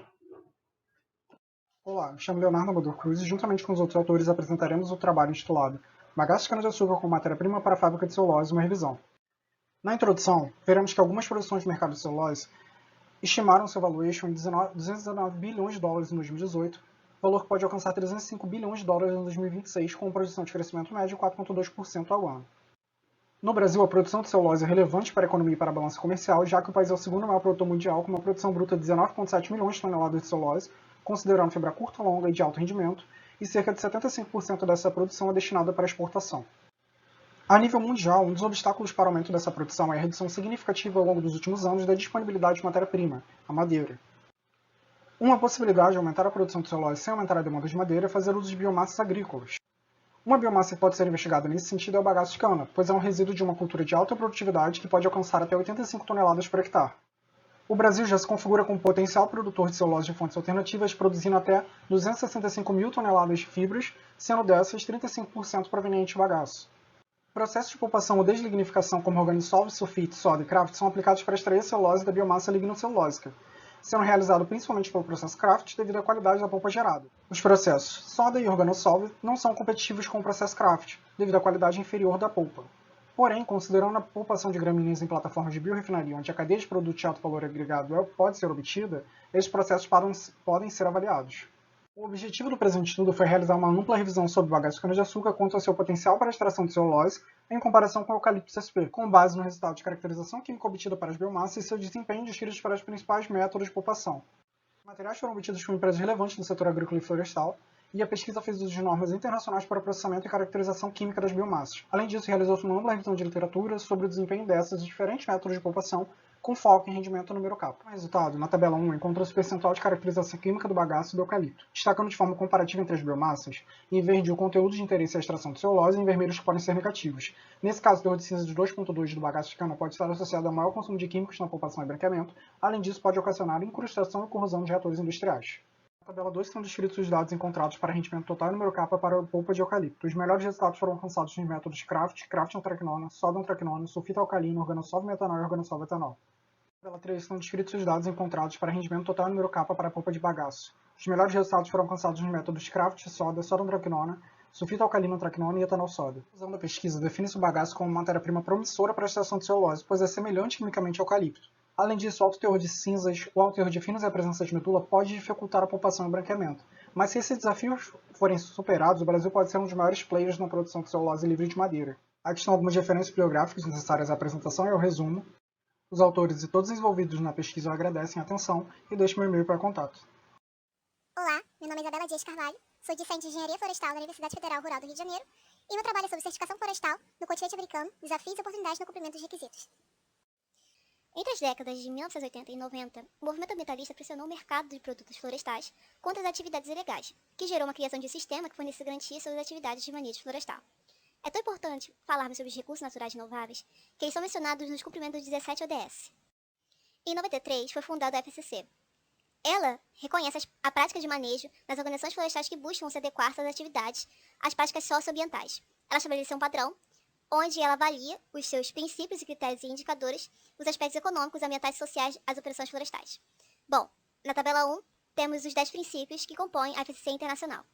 Olá, me chamo Leonardo Amador Cruz e, juntamente com os outros autores, apresentaremos o trabalho intitulado Bagaço de cana-de-açúcar com matéria-prima para a fábrica de celulose, uma revisão. Na introdução, veremos que algumas produções do mercado de celulose estimaram seu valuation em 219 bilhões de dólares em 2018, valor que pode alcançar 305 bilhões de dólares em 2026, com uma projeção de crescimento médio de 4,2% ao ano. No Brasil, a produção de celulose é relevante para a economia e para a balança comercial, já que o país é o segundo maior produtor mundial, com uma produção bruta de 19,7 milhões de toneladas de celulose, considerando fibra curta, longa e de alto rendimento, e cerca de 75% dessa produção é destinada para exportação. A nível mundial, um dos obstáculos para o aumento dessa produção é a redução significativa ao longo dos últimos anos da disponibilidade de matéria-prima, a madeira. Uma possibilidade de aumentar a produção de celulose sem aumentar a demanda de madeira é fazer uso de biomassas agrícolas. Uma biomassa que pode ser investigada nesse sentido é o bagaço de cana, pois é um resíduo de uma cultura de alta produtividade que pode alcançar até 85 toneladas por hectare. O Brasil já se configura como potencial produtor de celulose de fontes alternativas, produzindo até 265 mil toneladas de fibras, sendo dessas 35% proveniente de bagaço. Processos de pulpação ou deslignificação como organosolve, sulfite, soda e kraft são aplicados para extrair a celulose da biomassa lignocelulósica, sendo realizado principalmente pelo processo Kraft devido à qualidade da polpa gerada. Os processos soda e organosolve não são competitivos com o processo Kraft, devido à qualidade inferior da polpa. Porém, considerando a pulpação de gramíneas em plataformas de biorefinaria, onde a cadeia de produtos de alto valor agregado pode ser obtida, esses processos podem ser avaliados. O objetivo do presente estudo foi realizar uma ampla revisão sobre o bagaço de cana-de-açúcar quanto ao seu potencial para a extração de celulose em comparação com o eucalipto SP, com base no resultado de caracterização química obtida para as biomassas e seu desempenho descritos para os principais métodos de pulpação. Os materiais foram obtidos por empresas relevantes do setor agrícola e florestal, e a pesquisa fez uso de normas internacionais para o processamento e caracterização química das biomassas. Além disso, realizou-se uma ampla revisão de literatura sobre o desempenho dessas e diferentes métodos de pulpação, com foco em rendimento número K. Como resultado, na tabela 1 encontra-se o percentual de caracterização química do bagaço e do eucalipto, destacando de forma comparativa entre as biomassas, em verde o conteúdo de interesse e a extração de celulose, e em vermelho os que podem ser negativos. Nesse caso, o teor de cinza de 2,2 do bagaço de cana pode estar associado a maior consumo de químicos na pulpação e branqueamento, além disso pode ocasionar incrustação e corrosão de reatores industriais. Na tabela 2 são descritos os dados encontrados para rendimento total e número K para a polpa de eucalipto. Os melhores resultados foram alcançados nos métodos Kraft, Kraft-antraquinona, soda-antraquinona, sulfito alcalino, organosolve-metanol e organosolve-etanol. Na tabela 3 são descritos os dados encontrados para rendimento total e número K para a polpa de bagaço. Os melhores resultados foram alcançados nos métodos Kraft, soda, soda-antraquinona, sulfito alcalino-antraquinona e etanol-soda. A conclusão da pesquisa define-se o bagaço como uma matéria-prima promissora para a extração de celulose, pois é semelhante quimicamente ao eucalipto. Além disso, o alto teor de cinzas, o alto teor de finos e a presença de medula pode dificultar a pulpação e o branqueamento. Mas se esses desafios forem superados, o Brasil pode ser um dos maiores players na produção de celulose livre de madeira. Aqui estão algumas referências bibliográficas necessárias à apresentação e ao resumo. Os autores e todos os envolvidos na pesquisa agradecem a atenção e deixam meu e-mail para contato. Olá, meu nome é Isabela Dias Carvalho, sou discente de Engenharia Florestal da Universidade Federal Rural do Rio de Janeiro e meu trabalho é sobre certificação florestal no continente americano, desafios e oportunidades no cumprimento dos requisitos. Entre as décadas de 1980 e 90, o movimento ambientalista pressionou o mercado de produtos florestais contra as atividades ilegais, que gerou uma criação de um sistema que fornecesse garantias sobre as atividades de manejo florestal. É tão importante falarmos sobre os recursos naturais renováveis que eles são mencionados nos cumprimentos dos 17 ODS. Em 93 foi fundada a FCC. Ela reconhece a prática de manejo nas organizações florestais que buscam se adequar suas atividades às práticas socioambientais. Ela estabeleceu um padrão onde ela avalia os seus princípios e critérios e indicadores, os aspectos econômicos, ambientais e sociais das operações florestais. Bom, na tabela 1 temos os 10 princípios que compõem a FCC Internacional.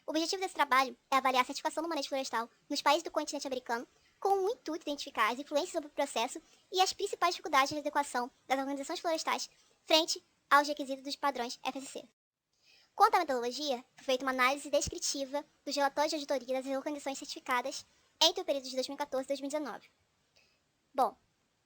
O objetivo desse trabalho é avaliar a certificação do manejo florestal nos países do continente americano, com o intuito de identificar as influências sobre o processo e as principais dificuldades de adequação das organizações florestais frente aos requisitos dos padrões FCC. Quanto à metodologia, foi feita uma análise descritiva dos relatórios de auditoria das organizações certificadas entre o período de 2014 e 2019. Bom,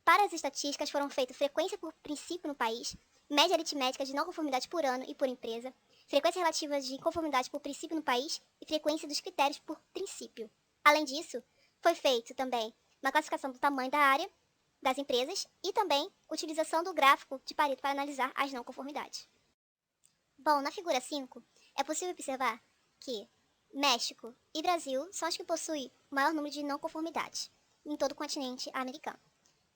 para as estatísticas foram feitas frequência por princípio no país, média aritmética de não conformidade por ano e por empresa, frequência relativa de conformidade por princípio no país e frequência dos critérios por princípio. Além disso, foi feito também uma classificação do tamanho da área das empresas e também utilização do gráfico de Pareto para analisar as não conformidades. Bom, na figura 5, é possível observar que México e Brasil são os que possuem o maior número de não conformidades em todo o continente americano,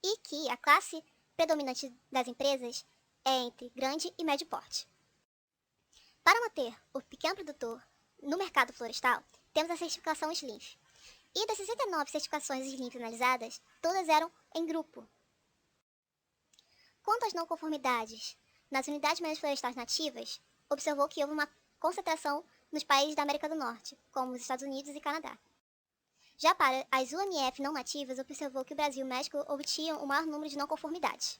e que a classe predominante das empresas é entre grande e médio porte. Para manter o pequeno produtor no mercado florestal, temos a certificação SLINF. E das 69 certificações SLINF analisadas, todas eram em grupo. Quanto às não conformidades nas unidades de manejo florestais nativas, observou que houve uma concentração nos países da América do Norte, como os Estados Unidos e Canadá. Já para as UMF não nativas, observou que o Brasil e o México obtinham o maior número de não conformidades.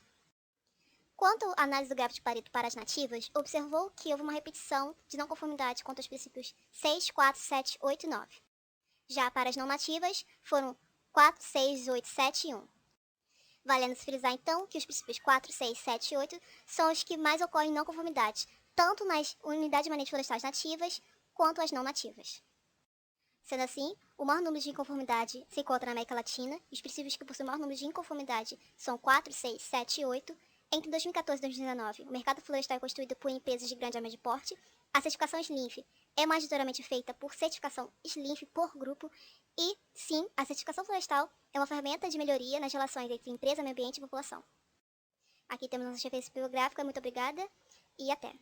Quanto à análise do gráfico de Pareto para as nativas, observou que houve uma repetição de não conformidade quanto aos princípios 6, 4, 7, 8 e 9. Já para as não nativas, foram 4, 6, 8, 7 e 1. Valendo-se frisar, então, que os princípios 4, 6, 7 e 8 são os que mais ocorrem não conformidades, tanto nas unidades de manejo florestais nativas, quanto as não nativas. Sendo assim, o maior número de inconformidade se encontra na América Latina, e os princípios que possuem o maior número de inconformidade são 4, 6, 7 e 8. Entre 2014 e 2019, o mercado florestal é constituído por empresas de grande a médio porte. A certificação SLINF é majoritariamente feita por certificação SLINF por grupo. E, sim, a certificação florestal é uma ferramenta de melhoria nas relações entre empresa, meio ambiente e população. Aqui temos nossa referência bibliográfica. Muito obrigada e até!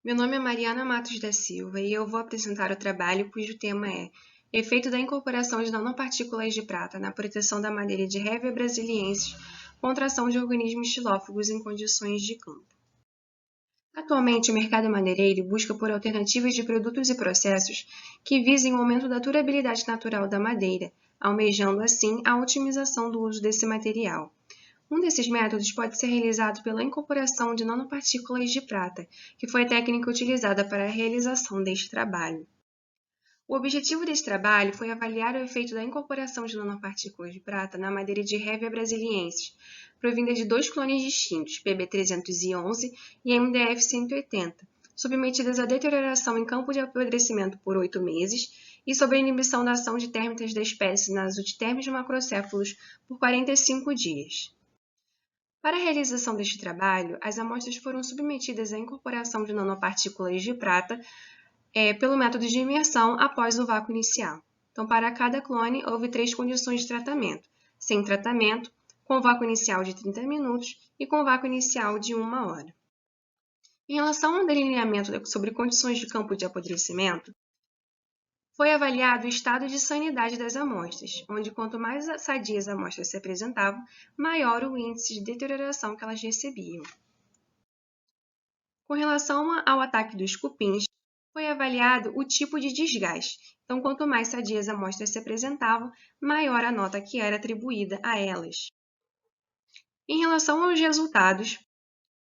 Meu nome é Mariana Matos da Silva e eu vou apresentar o trabalho cujo tema é Efeito da incorporação de nanopartículas de prata na proteção da madeira de Hevea brasiliensis contra a ação de organismos xilófagos em condições de campo. Atualmente, o mercado madeireiro busca por alternativas de produtos e processos que visem o aumento da durabilidade natural da madeira, almejando assim a otimização do uso desse material. Um desses métodos pode ser realizado pela incorporação de nanopartículas de prata, que foi a técnica utilizada para a realização deste trabalho. O objetivo desse trabalho foi avaliar o efeito da incorporação de nanopartículas de prata na madeira de Hevea brasiliensis, provinda de dois clones distintos, PB311 e MDF-180, submetidas à deterioração em campo de apodrecimento por 8 meses e sob a inibição da ação de térmitas da espécie nas utitérmios macrocéfalos por 45 dias. Para a realização deste trabalho, as amostras foram submetidas à incorporação de nanopartículas de prata pelo método de imersão após o vácuo inicial. Então, para cada clone, houve 3 condições de tratamento: sem tratamento, com vácuo inicial de 30 minutos e com vácuo inicial de 1 hora. Em relação ao delineamento sobre condições de campo de apodrecimento, foi avaliado o estado de sanidade das amostras, onde quanto mais sadias as amostras se apresentavam, maior o índice de deterioração que elas recebiam. Com relação ao ataque dos cupins, foi avaliado o tipo de desgaste. Então, quanto mais sadias as amostras se apresentavam, maior a nota que era atribuída a elas. Em relação aos resultados,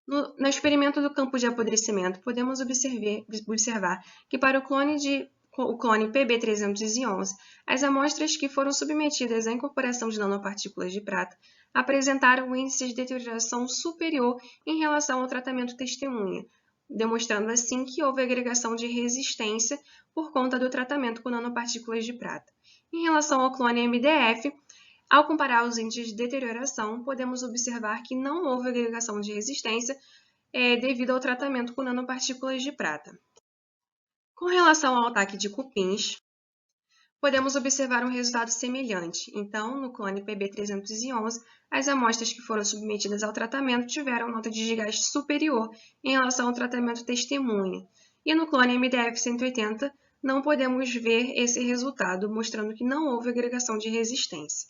no experimento do campo de apodrecimento, podemos observar que para o clone PB311, as amostras que foram submetidas à incorporação de nanopartículas de prata apresentaram um índice de deterioração superior em relação ao tratamento testemunha, demonstrando assim que houve agregação de resistência por conta do tratamento com nanopartículas de prata. Em relação ao clone MDF, ao comparar os índices de deterioração, podemos observar que não houve agregação de resistência devido ao tratamento com nanopartículas de prata. Com relação ao ataque de cupins, podemos observar um resultado semelhante. Então, no clone PB311, as amostras que foram submetidas ao tratamento tiveram nota de desgaste superior em relação ao tratamento testemunha. E no clone MDF-180, não podemos ver esse resultado, mostrando que não houve agregação de resistência.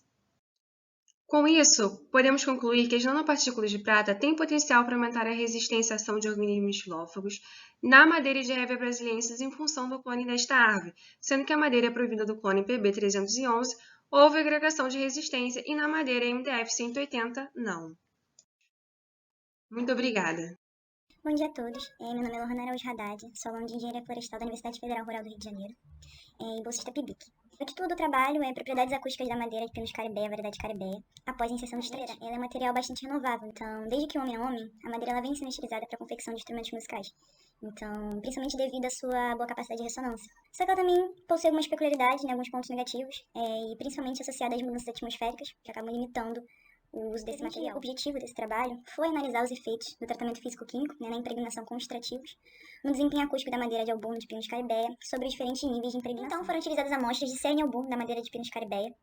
Com isso, podemos concluir que as nanopartículas de prata têm potencial para aumentar a resistência à ação de organismos xilófagos na madeira de Hevea brasiliensis em função do clone desta árvore, sendo que a madeira provida do clone PB311 houve agregação de resistência e na madeira MDF-180 não. Muito obrigada. Bom dia a todos. Meu nome é Lohana Araújo Haddad, sou aluna de Engenharia Florestal da Universidade Federal Rural do Rio de Janeiro e bolsista PIBIC. O título do trabalho é Propriedades Acústicas da Madeira de Pinus caribeia, variedade caribeia, após a inserção de estrela. Ela é um material bastante renovável, então, desde que homem é homem, a madeira ela vem sendo utilizada para a confecção de instrumentos musicais. Então, principalmente devido à sua boa capacidade de ressonância. Só que ela também possui algumas peculiaridades, alguns pontos negativos, e principalmente associadas às mudanças atmosféricas, que acabam limitando o uso desse material. O objetivo desse trabalho foi analisar os efeitos do tratamento físico-químico, na impregnação com extrativos, no desempenho acústico da madeira de albuno de Pinus caribeia, sobre os diferentes níveis de impregnação. Então, foram utilizadas amostras de cerne e albuno da madeira de Pinus caribeia.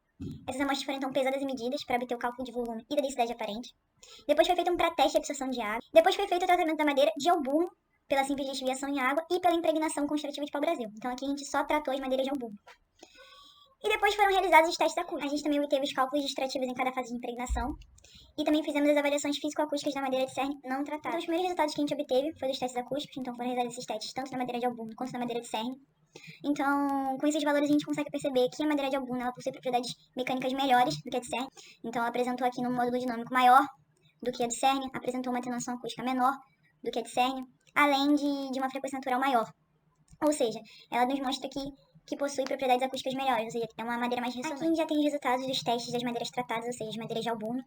Essas amostras foram então pesadas e medidas para obter o cálculo de volume e da densidade aparente. Depois foi feito um pré-teste de absorção de água. Depois foi feito o tratamento da madeira de albuno pela simples lixiviação em água e pela impregnação com extrativo de pau-brasil. Então, aqui a gente só tratou as madeiras de albuno. E depois foram realizados os testes acústicos. A gente também obteve os cálculos de extrativos em cada fase de impregnação. E também fizemos as avaliações físico-acústicas da madeira de cerne não tratada. Então, os primeiros resultados que a gente obteve foram dos testes acústicos. Então, foram realizados esses testes tanto na madeira de albuno quanto na madeira de cerne. Então, com esses valores, a gente consegue perceber que a madeira de albuno ela possui propriedades mecânicas melhores do que a de cerne. Então, ela apresentou aqui um módulo dinâmico maior do que a de cerne, apresentou uma atenuação acústica menor do que a de cerne, além de uma frequência natural maior. Ou seja, ela nos mostra que possui propriedades acústicas melhores, ou seja, é uma madeira mais ressonante. Aqui a gente já tem os resultados dos testes das madeiras tratadas, ou seja, as madeiras de albuno,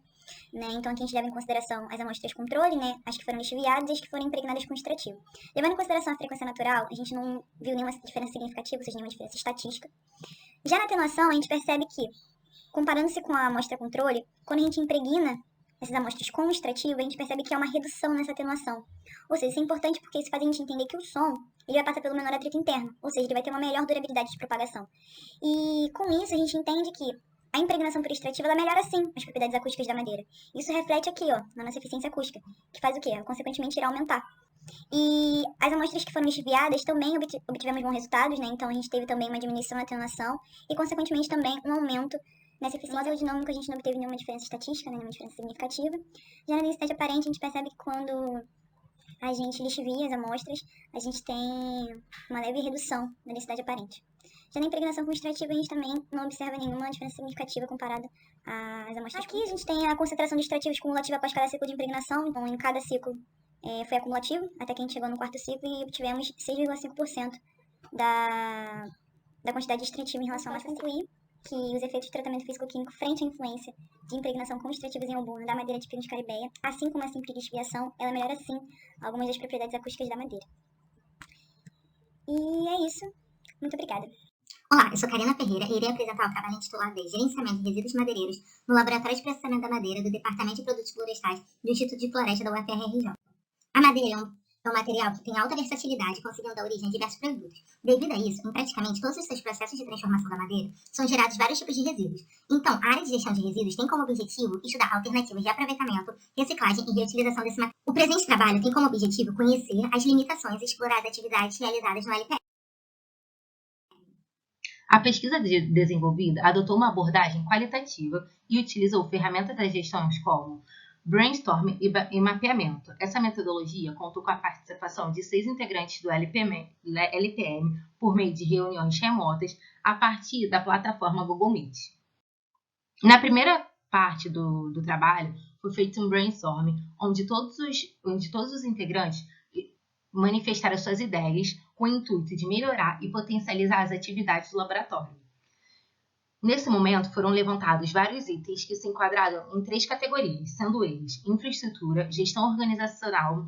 né? Então aqui a gente leva em consideração as amostras de controle, né? As que foram lixiviadas e as que foram impregnadas com extrativo. Levando em consideração a frequência natural, a gente não viu nenhuma diferença significativa, ou seja, nenhuma diferença estatística. Já na atenuação, a gente percebe que, comparando-se com a amostra controle, quando a gente impregna essas amostras com extrativo, a gente percebe que há uma redução nessa atenuação. Ou seja, isso é importante porque isso faz a gente entender que o som ele vai passar pelo menor atrito interno, ou seja, ele vai ter uma melhor durabilidade de propagação. E com isso a gente entende que a impregnação por extrativo ela melhora sim as propriedades acústicas da madeira. Isso reflete aqui, ó, na nossa eficiência acústica, que faz o quê? Consequentemente irá aumentar. E as amostras que foram lixiviadas também obtivemos bons resultados, né? Então a gente teve também uma diminuição na atenuação e consequentemente também um aumento nessa eficiência. No módulo dinâmico a gente não obteve nenhuma diferença estatística, né? Nenhuma diferença significativa. Já na densidade aparente a gente percebe que quando a gente lixivia as amostras, a gente tem uma leve redução na densidade aparente. Já na impregnação com extrativo, a gente também não observa nenhuma diferença significativa comparada às amostras. Aqui a gente tem a concentração de extrativos cumulativa após cada ciclo de impregnação. Então, em cada ciclo foi acumulativo, até que a gente chegou no quarto ciclo e obtivemos 6,5% da quantidade de extrativo em relação a massa. Concluir que os efeitos de tratamento físico-químico frente à influência de impregnação com extrativos em albuno da madeira de Pinus caribeia, assim como a simples lixiviação, ela melhora sim algumas das propriedades acústicas da madeira. E é isso. Muito obrigada. Olá, eu sou Karina Ferreira e irei apresentar o trabalho intitulado de Gerenciamento de Resíduos Madeireiros no Laboratório de Processamento da Madeira do Departamento de Produtos Florestais do Instituto de Floresta da UFRJ. A madeira é um material que tem alta versatilidade, conseguindo dar origem a diversos produtos. Devido a isso, em praticamente todos os seus processos de transformação da madeira, são gerados vários tipos de resíduos. Então, a área de gestão de resíduos tem como objetivo estudar alternativas de aproveitamento, reciclagem e reutilização desse material. O presente trabalho tem como objetivo conhecer as limitações e explorar as atividades realizadas no LPF. A pesquisa desenvolvida adotou uma abordagem qualitativa e utilizou ferramentas das gestões como brainstorming e mapeamento. Essa metodologia contou com a participação de 6 integrantes do LPM por meio de reuniões remotas a partir da plataforma Google Meet. Na primeira parte do trabalho, foi feito um brainstorming, onde todos os integrantes manifestaram suas ideias com o intuito de melhorar e potencializar as atividades do laboratório. Nesse momento, foram levantados vários itens que se enquadraram em 3 categorias, sendo eles infraestrutura, gestão organizacional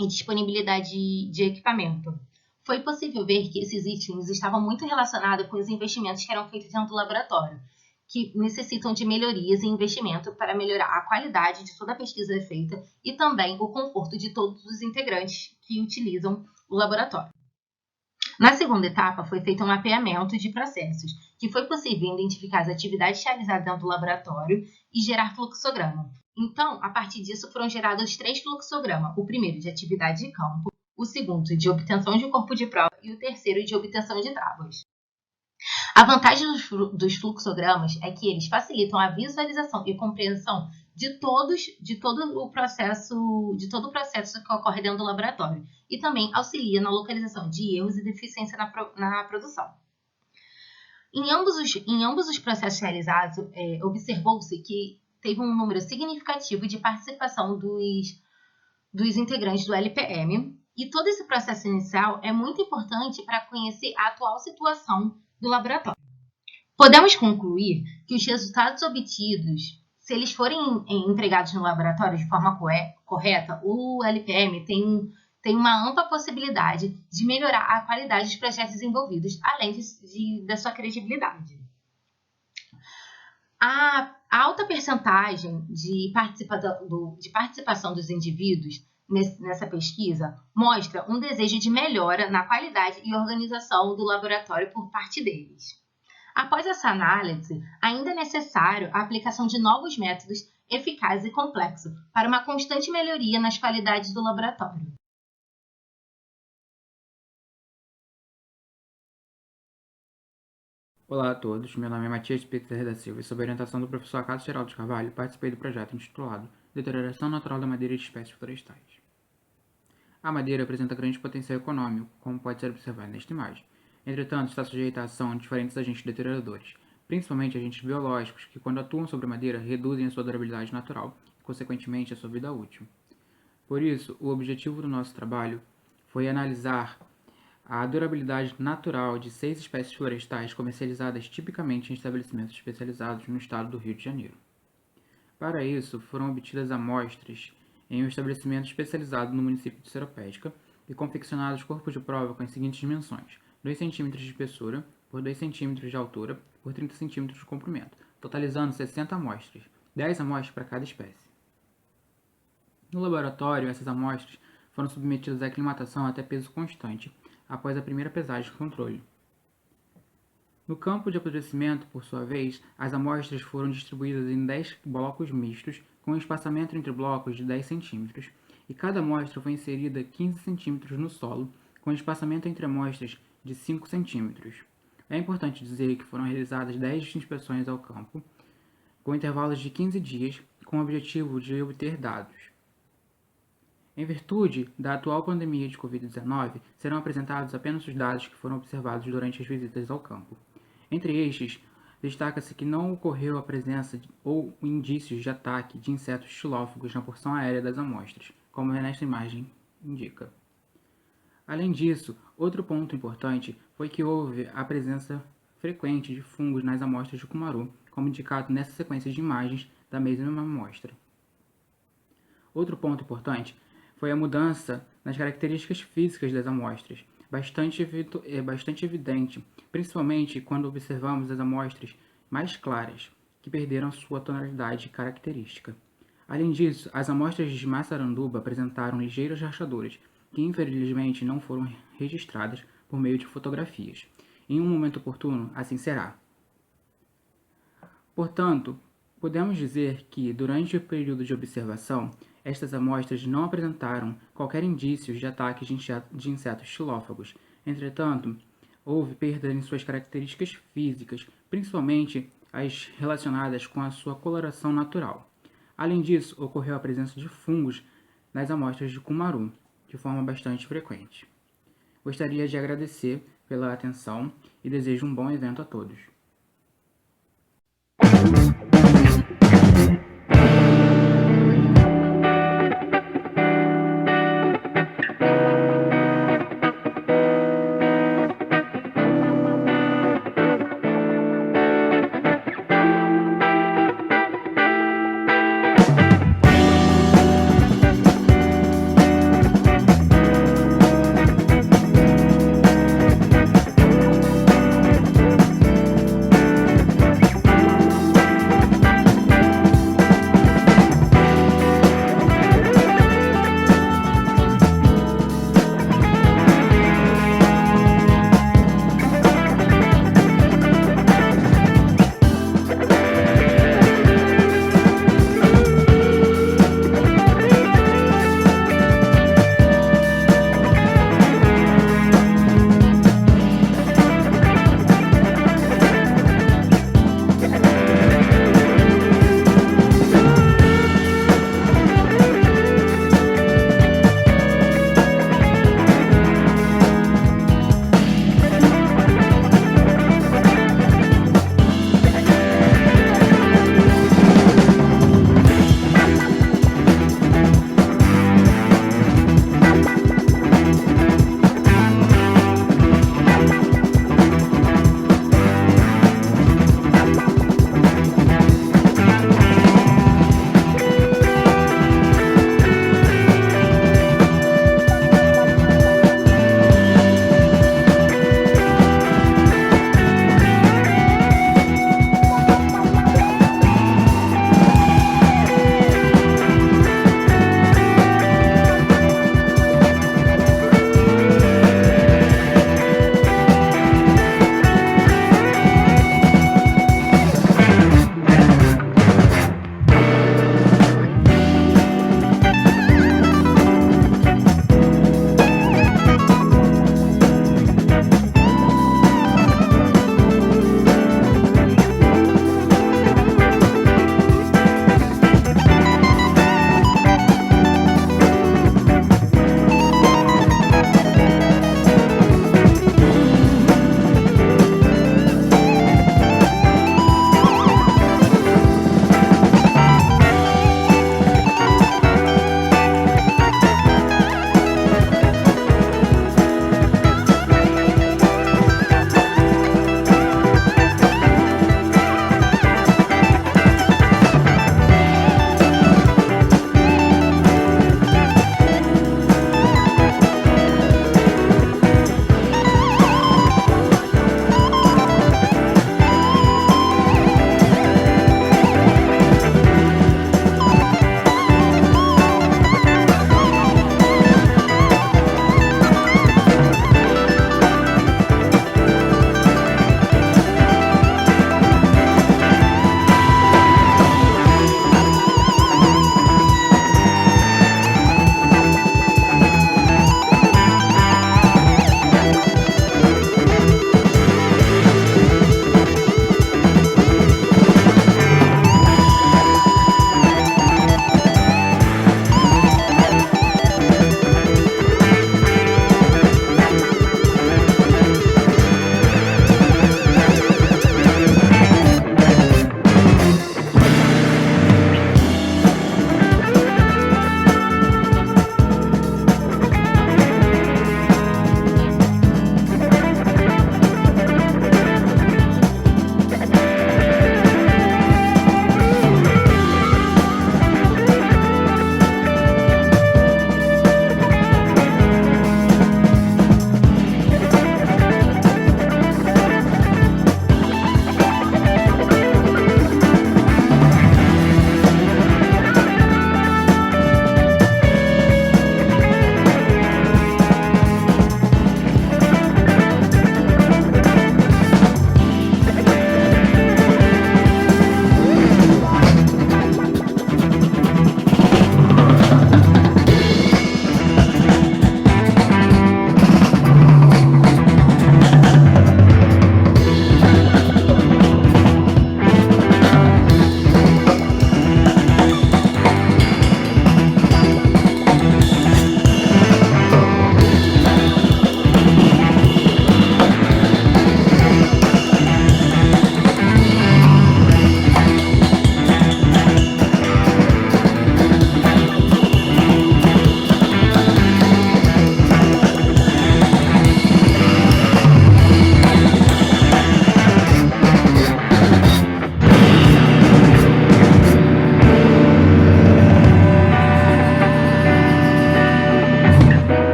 e disponibilidade de equipamento. Foi possível ver que esses itens estavam muito relacionados com os investimentos que eram feitos dentro do laboratório, que necessitam de melhorias e investimento para melhorar a qualidade de toda a pesquisa feita e também o conforto de todos os integrantes que utilizam o laboratório. Na segunda etapa, foi feito um mapeamento de processos, que foi possível identificar as atividades realizadas dentro do laboratório e gerar fluxograma. Então, a partir disso, foram gerados 3 fluxogramas: o primeiro de atividade de campo, o segundo de obtenção de corpo de prova e o terceiro de obtenção de tábuas. A vantagem dos fluxogramas é que eles facilitam a visualização e compreensão de todo o processo que ocorre dentro do laboratório e também auxilia na localização de erros e deficiência na produção. Em ambos os processos realizados, observou-se que teve um número significativo de participação dos integrantes do LPM, e todo esse processo inicial é muito importante para conhecer a atual situação do laboratório. Podemos concluir que os resultados obtidos, se eles forem empregados no laboratório de forma correta, o LPM tem uma ampla possibilidade de melhorar a qualidade dos projetos desenvolvidos, além da sua credibilidade. A alta percentagem de participação dos indivíduos nessa pesquisa mostra um desejo de melhora na qualidade e organização do laboratório por parte deles. Após essa análise, ainda é necessário a aplicação de novos métodos eficazes e complexos para uma constante melhoria nas qualidades do laboratório. Olá a todos, meu nome é Matias Peter da Silva e sob a orientação do professor Acaso Geraldo de Carvalho, participei do projeto intitulado Deterioração Natural da Madeira de Espécies Florestais. A madeira apresenta grande potencial econômico, como pode ser observado nesta imagem. Entretanto, está sujeita à ação de diferentes agentes deterioradores, principalmente agentes biológicos, que quando atuam sobre a madeira reduzem a sua durabilidade natural e, consequentemente, a sua vida útil. Por isso, o objetivo do nosso trabalho foi analisar a durabilidade natural de 6 espécies florestais comercializadas tipicamente em estabelecimentos especializados no estado do Rio de Janeiro. Para isso, foram obtidas amostras em um estabelecimento especializado no município de Seropédica e confeccionados corpos de prova com as seguintes dimensões: 2 cm de espessura por 2 cm de altura por 30 cm de comprimento, totalizando 60 amostras, 10 amostras para cada espécie. No laboratório, essas amostras foram submetidas à aclimatação até peso constante, após a primeira pesagem de controle. No campo de apodrecimento, por sua vez, as amostras foram distribuídas em 10 blocos mistos, com um espaçamento entre blocos de 10 cm, e cada amostra foi inserida 15 cm no solo, com espaçamento entre amostras de 5 cm. É importante dizer que foram realizadas 10 inspeções ao campo, com intervalos de 15 dias, com o objetivo de obter dados. Em virtude da atual pandemia de Covid-19, serão apresentados apenas os dados que foram observados durante as visitas ao campo. Entre estes, destaca-se que não ocorreu a presença ou indícios de ataque de insetos xilófagos na porção aérea das amostras, como nesta imagem indica. Além disso, outro ponto importante foi que houve a presença frequente de fungos nas amostras de cumaru, como indicado nessa sequência de imagens da mesma amostra. Outro ponto importante foi a mudança nas características físicas das amostras, bastante evidente, principalmente quando observamos as amostras mais claras, que perderam sua tonalidade característica. Além disso, as amostras de Massaranduba apresentaram ligeiras rachaduras, que infelizmente não foram registradas por meio de fotografias. Em um momento oportuno, assim será. Portanto, podemos dizer que, durante o período de observação, estas amostras não apresentaram qualquer indício de ataques de insetos xilófagos. Entretanto, houve perda em suas características físicas, principalmente as relacionadas com a sua coloração natural. Além disso, ocorreu a presença de fungos nas amostras de cumaru, de forma bastante frequente. Gostaria de agradecer pela atenção e desejo um bom evento a todos.